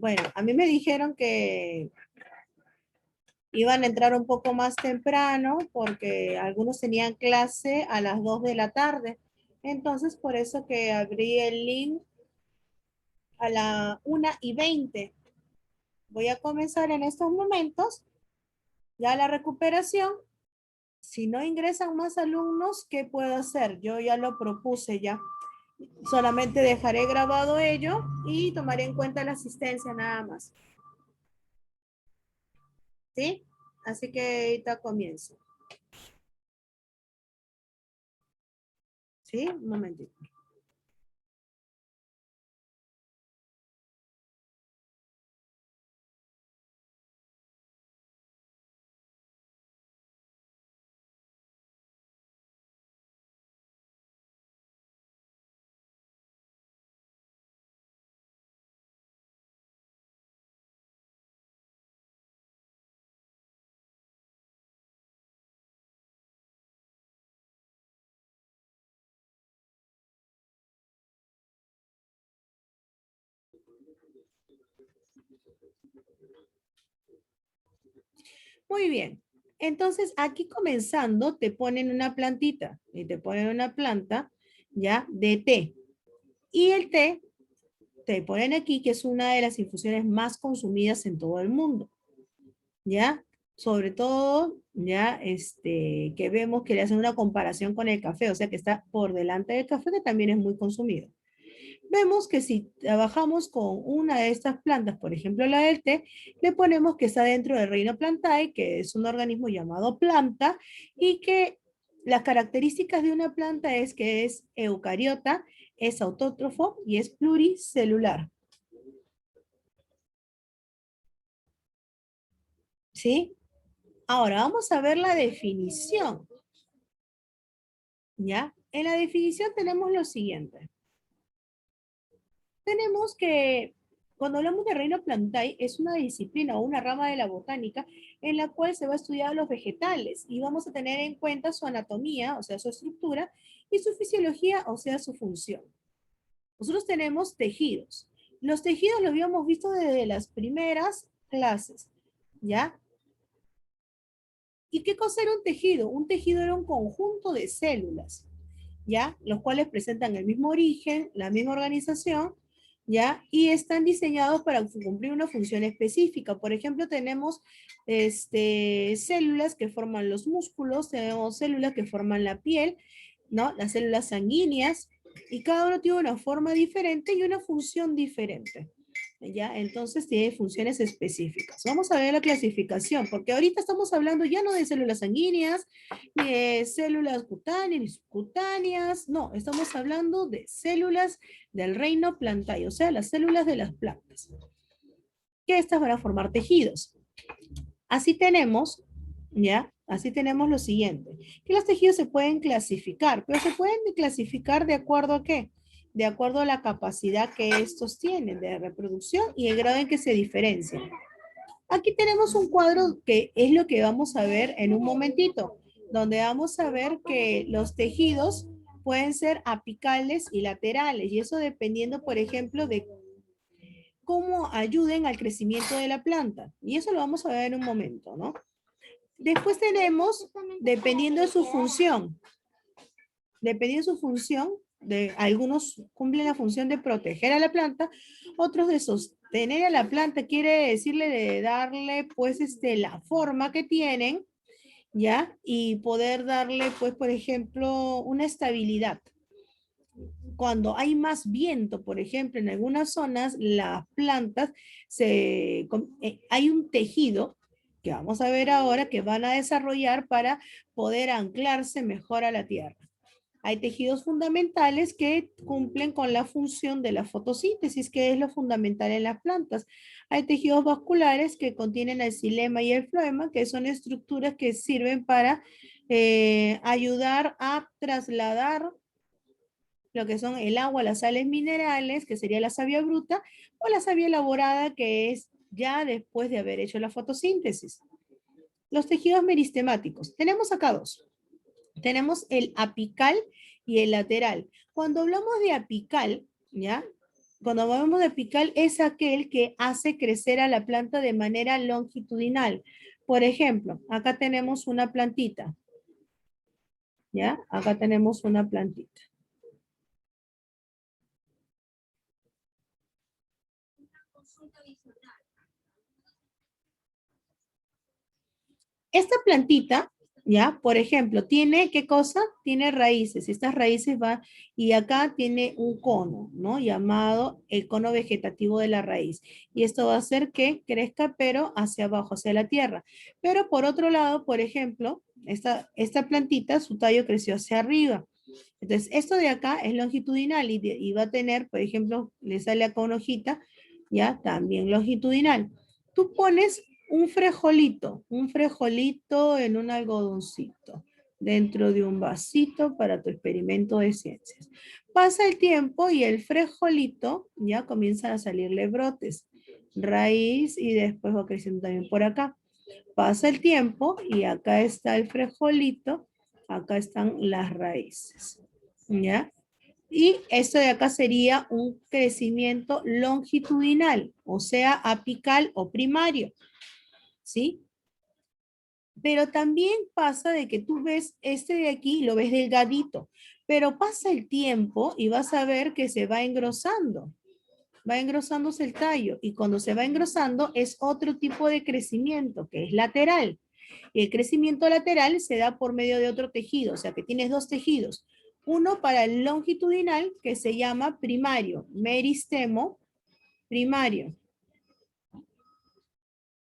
Bueno, a mí me dijeron que iban a entrar un poco más temprano porque algunos tenían clase a las 2 de la tarde. Entonces, por eso que abrí el link a la 1:20. Voy a comenzar en estos momentos ya la recuperación. Si no ingresan más alumnos, ¿qué puedo hacer? Yo ya lo propuse ya. Solamente dejaré grabado ello y tomaré en cuenta la asistencia nada más. ¿Sí? Así que ahorita comienzo. ¿Sí? Un momentito. Muy bien. Entonces, aquí comenzando, te ponen una plantita y te ponen una planta, ¿ya? De té. Y el té, te ponen aquí que es una de las infusiones más consumidas en todo el mundo, ¿ya? Sobre todo, ya, que vemos que le hacen una comparación con el café, o sea que está por delante del café, que también es muy consumido. Vemos que si trabajamos con una de estas plantas, por ejemplo la del té, le ponemos que está dentro del reino Plantae, que es un organismo llamado planta, y que las características de una planta es que es eucariota, es autótrofo y es pluricelular. ¿Sí? Ahora vamos a ver la definición. ¿Ya? En la definición tenemos lo siguiente. Tenemos que, cuando hablamos de reino plantae, es una disciplina o una rama de la botánica en la cual se va a estudiar los vegetales y vamos a tener en cuenta su anatomía, o sea, su estructura, y su fisiología, o sea, su función. Nosotros tenemos tejidos. Los tejidos los habíamos visto desde las primeras clases, ¿ya? ¿Y qué cosa era un tejido? Un tejido era un conjunto de células, ¿ya? Los cuales presentan el mismo origen, la misma organización, ¿ya? Y están diseñados para cumplir una función específica. Por ejemplo, tenemos células que forman los músculos, tenemos células que forman la piel, ¿no? Las células sanguíneas, y cada uno tiene una forma diferente y una función diferente. ¿Ya? Entonces tiene funciones específicas. Vamos a ver la clasificación, porque ahorita estamos hablando ya no de células sanguíneas, ni de células cutáneas, ni subcutáneas, no, estamos hablando de células del reino plantae, o sea, las células de las plantas, que estas van a formar tejidos. Así tenemos, ¿ya? Así tenemos lo siguiente, que los tejidos se pueden clasificar, pero se pueden clasificar de acuerdo a qué? De acuerdo a la capacidad que estos tienen de reproducción y el grado en que se diferencian. Aquí tenemos un cuadro que es lo que vamos a ver en un momentito, donde vamos a ver que los tejidos pueden ser apicales y laterales, y eso dependiendo, por ejemplo, de cómo ayuden al crecimiento de la planta. Y eso lo vamos a ver en un momento, ¿no? Después tenemos, dependiendo de su función, de, algunos cumplen la función de proteger a la planta, otros de sostener a la planta, quiere decirle de darle pues la forma que tienen, ¿ya? Y poder darle pues por ejemplo una estabilidad. Cuando hay más viento, por ejemplo, en algunas zonas, las plantas, hay un tejido que vamos a ver ahora que van a desarrollar para poder anclarse mejor a la tierra. Hay tejidos fundamentales que cumplen con la función de la fotosíntesis, que es lo fundamental en las plantas. Hay tejidos vasculares que contienen el xilema y el floema, que son estructuras que sirven para ayudar a trasladar lo que son el agua, las sales minerales, que sería la savia bruta, o la savia elaborada, que es ya después de haber hecho la fotosíntesis. Los tejidos meristemáticos. Tenemos acá dos. Tenemos el apical y el lateral. Cuando hablamos de apical, ¿ya? Cuando hablamos de apical es aquel que hace crecer a la planta de manera longitudinal. Por ejemplo, acá tenemos una plantita. ¿Ya? Acá tenemos una plantita. Esta plantita, ¿ya? Por ejemplo, tiene, ¿qué cosa? Tiene raíces. Estas raíces va, y acá tiene un cono, ¿no? Llamado el cono vegetativo de la raíz. Y esto va a hacer que crezca, pero hacia abajo, hacia la tierra. Pero por otro lado, por ejemplo, esta plantita, su tallo creció hacia arriba. Entonces, esto de acá es longitudinal y va a tener, por ejemplo, le sale acá una hojita, ya, también longitudinal. Tú pones un frejolito en un algodoncito, dentro de un vasito para tu experimento de ciencias. Pasa el tiempo y el frejolito ya comienzan a salirle brotes, raíz y después va creciendo también por acá. Pasa el tiempo y acá está el frejolito, acá están las raíces. ¿Ya? Y esto de acá sería un crecimiento longitudinal, o sea, apical o primario, ¿sí? Pero también pasa de que tú ves este de aquí, lo ves delgadito, pero pasa el tiempo y vas a ver que se va engrosándose el tallo, y cuando se va engrosando es otro tipo de crecimiento, que es lateral. Y el crecimiento lateral se da por medio de otro tejido, o sea que tienes dos tejidos. Uno para el longitudinal, que se llama primario, meristemo primario.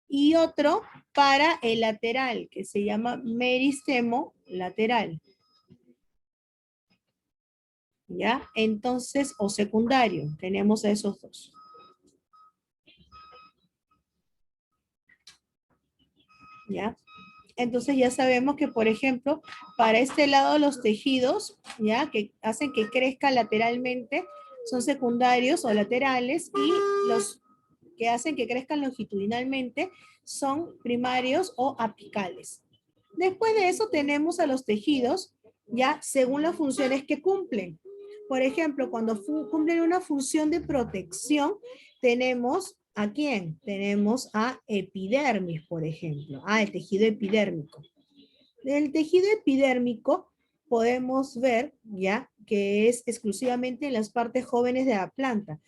Y otro para el lateral, que se llama meristemo lateral. ¿Ya? Entonces, o secundario, tenemos a esos dos. ¿Ya? Entonces ya sabemos que, por ejemplo, para este lado los tejidos, ¿ya? Que hacen que crezca lateralmente, son secundarios o laterales, y los que hacen que crezcan longitudinalmente son primarios o apicales. Después de eso tenemos a los tejidos, ya según las funciones que cumplen. Por ejemplo, cuando cumplen una función de protección, tenemos ¿a quién? Tenemos a epidermis, por ejemplo. El tejido epidérmico. Del tejido epidérmico podemos ver ya que es exclusivamente en las partes jóvenes de la planta.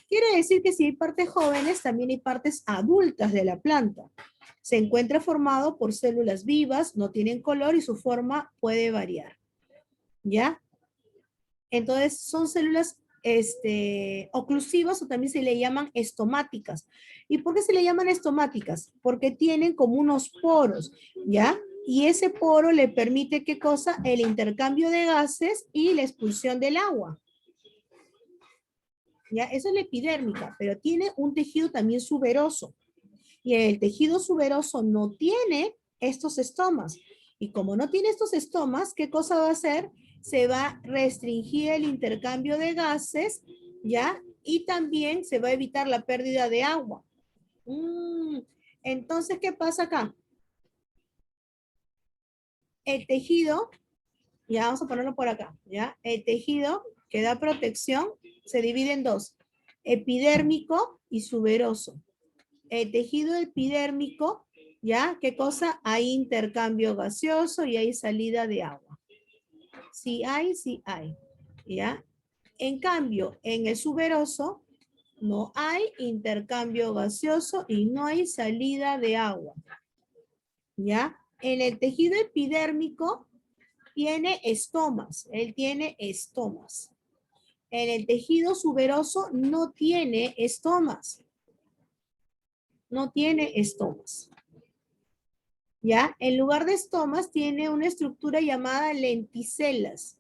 Quiere decir que si hay partes jóvenes, también hay partes adultas de la planta. Se encuentra formado por células vivas, no tienen color y su forma puede variar. ¿Ya? Entonces son células oclusivas, o también se le llaman estomáticas. ¿Y por qué se le llaman estomáticas? Porque tienen como unos poros, ¿ya? Y ese poro le permite, ¿qué cosa? El intercambio de gases y la expulsión del agua. ¿Ya? Eso es la epidérmica, pero tiene un tejido también suberoso. Y el tejido suberoso no tiene estos estomas. Y como no tiene estos estomas, ¿qué cosa va a hacer? Se va a restringir el intercambio de gases, ¿ya? Y también se va a evitar la pérdida de agua. Entonces, ¿qué pasa acá? El tejido, ya vamos a ponerlo por acá, ¿ya? El tejido que da protección se divide en dos, epidérmico y suberoso. El tejido epidérmico, ¿ya? ¿Qué cosa? Hay intercambio gaseoso y hay salida de agua. Sí hay, ¿ya? En cambio, en el suberoso no hay intercambio gaseoso y no hay salida de agua, ¿ya? En el tejido epidérmico tiene estomas, él tiene estomas. En el tejido suberoso no tiene estomas, no tiene estomas. ¿Ya? En lugar de estomas tiene una estructura llamada lenticelas.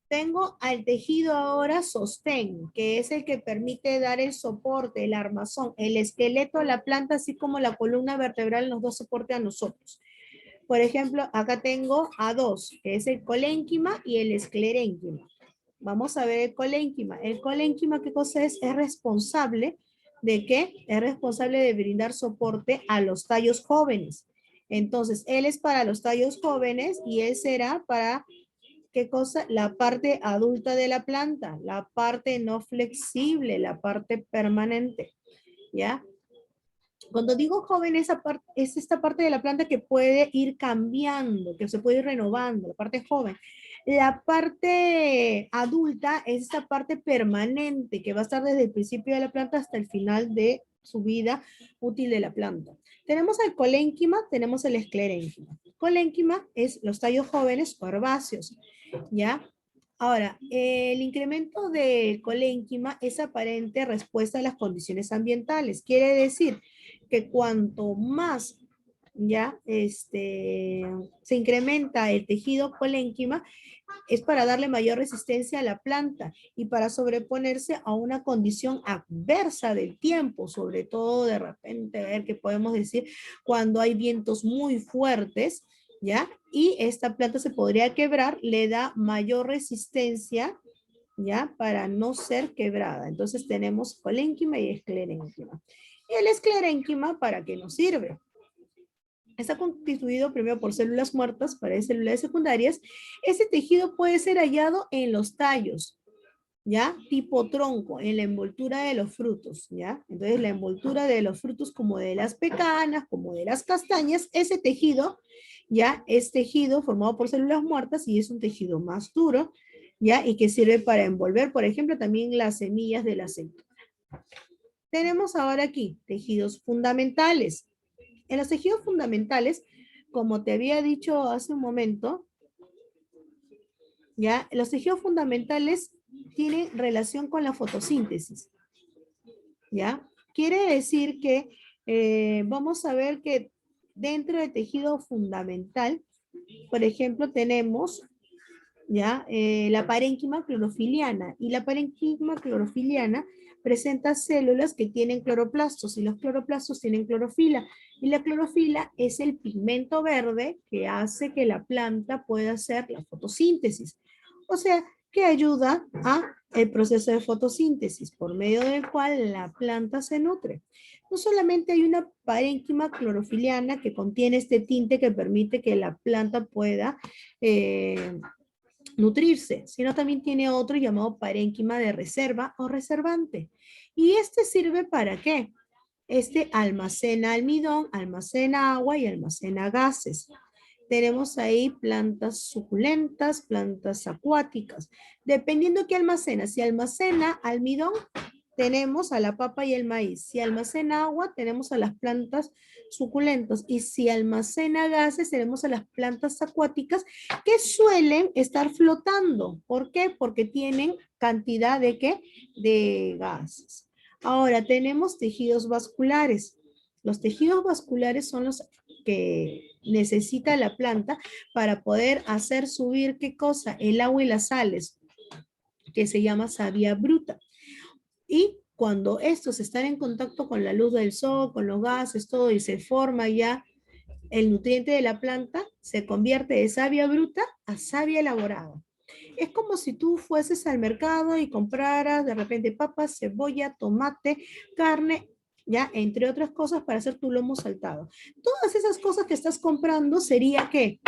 Tengo al tejido ahora sostén, que es el que permite dar el soporte, el armazón, el esqueleto a la planta, así como la columna vertebral nos da soporte a nosotros. Por ejemplo, acá tengo a dos, que es el colénquima y el esclerénquima. Vamos a ver el colénquima. El colénquima, ¿qué cosa es? Es responsable ¿de qué? Es responsable de brindar soporte a los tallos jóvenes. Entonces, él es para los tallos jóvenes y él será para, ¿qué cosa? La parte adulta de la planta, la parte no flexible, la parte permanente, ¿ya? Cuando digo joven, esa parte, es esta parte de la planta que puede ir cambiando, que se puede ir renovando, la parte joven. La parte adulta es esta parte permanente que va a estar desde el principio de la planta hasta el final de su vida útil de la planta. Tenemos el colénquima, tenemos el esclerénquima. Colénquima es los tallos jóvenes o herbáceos, ¿ya? Ahora, el incremento del colénquima es aparente respuesta a las condiciones ambientales. Quiere decir que cuanto más ya se incrementa el tejido colénquima, es para darle mayor resistencia a la planta y para sobreponerse a una condición adversa del tiempo, sobre todo de repente, a ver qué podemos decir, cuando hay vientos muy fuertes, ¿ya? Y esta planta se podría quebrar, le da mayor resistencia, ¿ya? Para no ser quebrada. Entonces tenemos colénquima y esclerénquima. ¿Y el esclerénquima para qué nos sirve? Está constituido primero por células muertas, para células secundarias. Ese tejido puede ser hallado en los tallos, ¿ya? Tipo tronco, en la envoltura de los frutos, ¿ya? Entonces la envoltura de los frutos como de las pecanas, como de las castañas, ese tejido, ¿ya? Es tejido formado por células muertas y es un tejido más duro, ¿ya? Y que sirve para envolver, por ejemplo, también las semillas de la aceituna. Tenemos ahora aquí tejidos fundamentales. En los tejidos fundamentales, como te había dicho hace un momento, ¿ya? Los tejidos fundamentales tienen relación con la fotosíntesis, ¿ya? Quiere decir que vamos a ver que dentro del tejido fundamental, por ejemplo, tenemos ¿ya? La parénquima clorofiliana. Y la parénquima clorofiliana presenta células que tienen cloroplastos y los cloroplastos tienen clorofila. Y la clorofila es el pigmento verde que hace que la planta pueda hacer la fotosíntesis. O sea, que ayuda a el proceso de fotosíntesis por medio del cual la planta se nutre. No solamente hay una parénquima clorofiliana que contiene este tinte que permite que la planta pueda nutrirse, sino también tiene otro llamado parénquima de reserva o reservante. ¿Y este sirve para qué? Este almacena almidón, almacena agua y almacena gases. Tenemos ahí plantas suculentas, plantas acuáticas. Dependiendo qué almacena, si almacena almidón, tenemos a la papa y el maíz. Si almacena agua, tenemos a las plantas suculentas. Y si almacena gases, tenemos a las plantas acuáticas que suelen estar flotando. ¿Por qué? Porque tienen cantidad de ¿qué? De gases. Ahora tenemos tejidos vasculares. Los tejidos vasculares son los que necesita la planta para poder hacer subir, ¿qué cosa? El agua y las sales, que se llama savia bruta. Y cuando estos están en contacto con la luz del sol, con los gases, todo, y se forma ya el nutriente de la planta, se convierte de savia bruta a savia elaborada. Es como si tú fueses al mercado y compraras de repente papas, cebolla, tomate, carne, ya, entre otras cosas para hacer tu lomo saltado. Todas esas cosas que estás comprando sería ¿qué?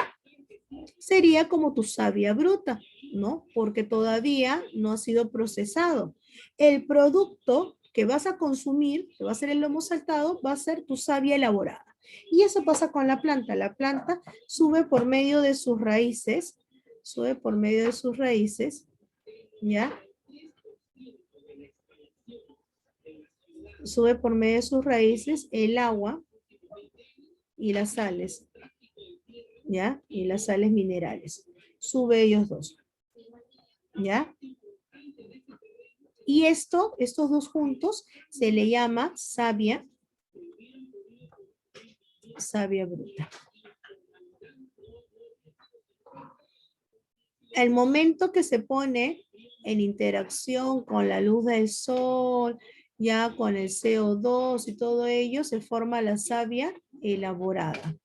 Sería como tu savia bruta, ¿no? Porque todavía no ha sido procesado. El producto que vas a consumir, que va a ser el lomo saltado, va a ser tu savia elaborada. Y eso pasa con la planta. La planta sube por medio de sus raíces, ¿ya? Sube por medio de sus raíces el agua y las sales, ¿ya? Y las sales minerales. Sube ellos dos, ¿ya? Y estos dos juntos, se le llama savia bruta. El momento que se pone en interacción con la luz del sol, ya con el CO2 y todo ello, se forma la savia elaborada.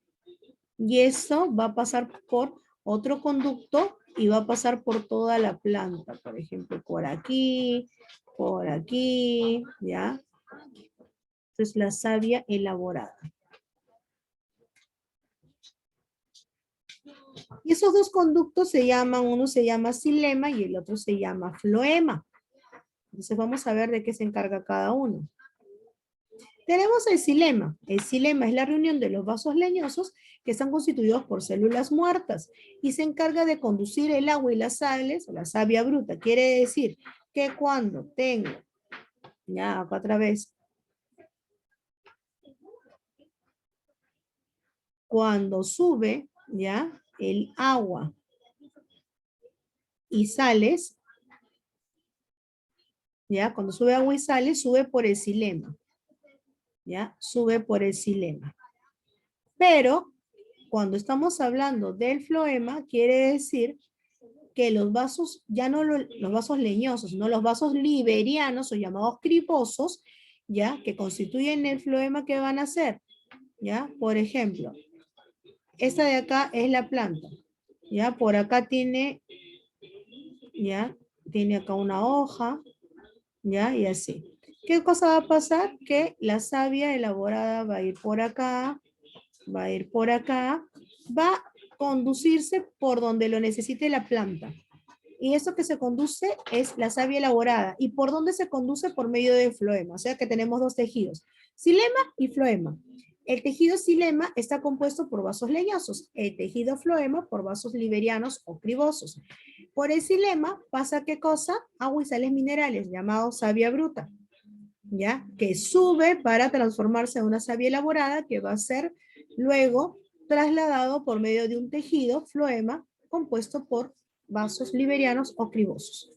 Y eso va a pasar por otro conducto y va a pasar por toda la planta, por ejemplo, por aquí, ¿ya? Entonces la savia elaborada. Y esos dos conductos se llaman, uno se llama xilema y el otro se llama floema. Entonces vamos a ver de qué se encarga cada uno. Tenemos el xilema. El xilema es la reunión de los vasos leñosos que están constituidos por células muertas y se encarga de conducir el agua y las sales, o la savia bruta. Quiere decir que cuando tengo, ya acá otra vez, cuando sube, ya, el agua y sales, ya, cuando sube agua y sales, sube por el xilema, ya, sube por el xilema. Pero cuando estamos hablando del floema, quiere decir que los vasos, ya no los vasos leñosos, sino los vasos liberianos o llamados cribosos, ya, que constituyen el floema que van a hacer, ya, por ejemplo, esta de acá es la planta, ya, por acá tiene, ya, tiene acá una hoja, ya, y así. ¿Qué cosa va a pasar? Que la savia elaborada va a ir por acá, va a ir por acá, va a conducirse por donde lo necesite la planta. Y eso que se conduce es la savia elaborada. ¿Y por dónde se conduce? Por medio de floema. O sea que tenemos dos tejidos, xilema y floema. El tejido xilema está compuesto por vasos leñosos. El tejido floema por vasos liberianos o cribosos. Por el xilema pasa ¿qué cosa? Agua y sales minerales, llamado savia bruta, ¿ya? Que sube para transformarse en una savia elaborada que va a ser luego trasladado por medio de un tejido floema compuesto por vasos liberianos o cribosos.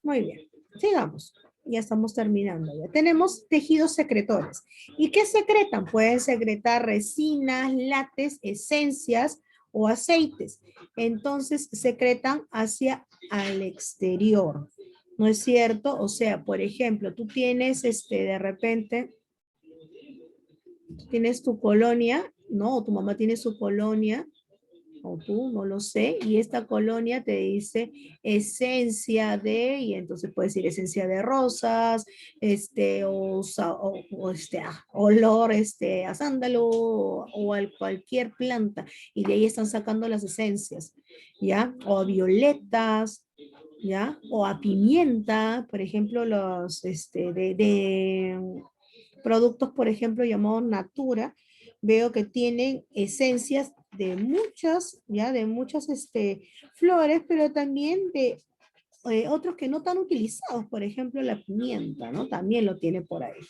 Muy bien, sigamos. Ya estamos terminando. Ya tenemos tejidos secretores. ¿Y qué secretan? Pueden secretar resinas, látex, esencias o aceites. Entonces secretan hacia al exterior. ¿No es cierto? O sea, por ejemplo, tú tienes de repente, tienes tu colonia, ¿no? O tu mamá tiene su colonia, o tú, no lo sé, y esta colonia te dice esencia de, y entonces puedes decir esencia de rosas, olor, a sándalo, o a cualquier planta, y de ahí están sacando las esencias, ¿ya? O a violetas, ¿ya? O a pimienta, por ejemplo, los, de productos, por ejemplo, llamados Natura, veo que tienen esencias de muchas, ya, de muchas flores, pero también de otros que no están utilizados, por ejemplo, la pimienta, ¿no? También lo tiene por ahí,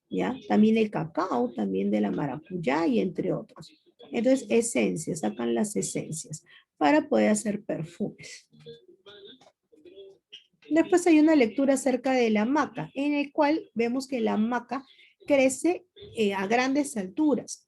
¿ya? También el cacao, también de la maracuyá y entre otros. Entonces, esencias, sacan las esencias para poder hacer perfumes. Después hay una lectura acerca de la maca, en el cual vemos que la maca crece a grandes alturas,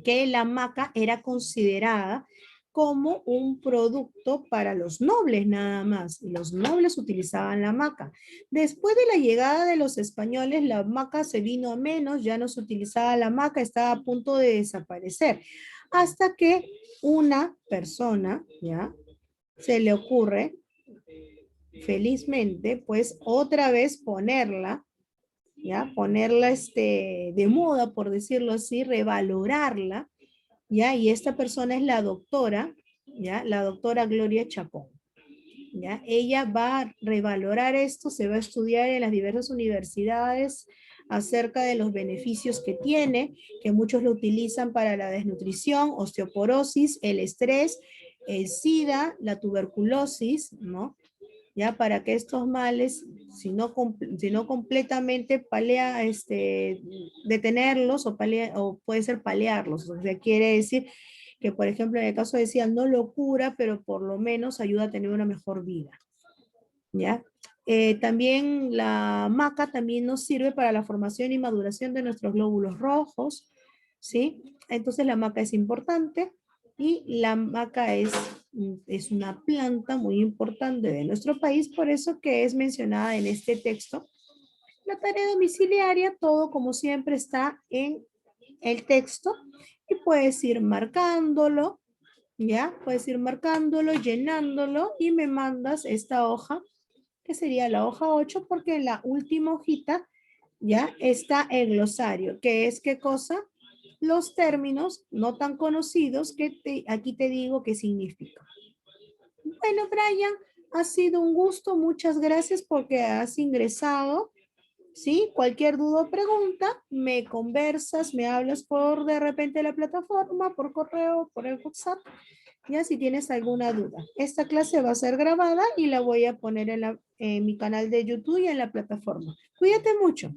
que la maca era considerada como un producto para los nobles nada más, y los nobles utilizaban la maca. Después de la llegada de los españoles, la maca se vino a menos, ya no se utilizaba la maca, estaba a punto de desaparecer, hasta que una persona, ¿ya? Se le ocurre, felizmente, pues otra vez ponerla, ¿ya? Ponerla de moda, por decirlo así, revalorarla, ¿ya? Y esta persona es la doctora, ¿ya? La doctora Gloria Chacón, ¿ya? Ella va a revalorar esto, se va a estudiar en las diversas universidades acerca de los beneficios que tiene, que muchos lo utilizan para la desnutrición, osteoporosis, el estrés, el SIDA, la tuberculosis, ¿no? Ya para que estos males, si no completamente palea, detenerlos o puede ser paliarlos. O sea, quiere decir que, por ejemplo, en el caso decía, no lo cura, pero por lo menos ayuda a tener una mejor vida. ¿Ya? También la maca también nos sirve para la formación y maduración de nuestros glóbulos rojos, ¿sí? Entonces la maca es importante y la maca es una planta muy importante de nuestro país, por eso que es mencionada en este texto. La tarea domiciliaria, todo como siempre está en el texto y puedes ir marcándolo, ¿ya? Puedes ir marcándolo, llenándolo y me mandas esta hoja, que sería la hoja 8, porque en la última hojita ya está el glosario, que es ¿qué cosa? los términos no tan conocidos que aquí te digo qué significan. Bueno, Brian, ha sido un gusto. Muchas gracias porque has ingresado. ¿Sí? Cualquier duda o pregunta, me conversas, me hablas por de repente la plataforma, por correo, por el WhatsApp, ya si tienes alguna duda. Esta clase va a ser grabada y la voy a poner en mi canal de YouTube y en la plataforma. Cuídate mucho.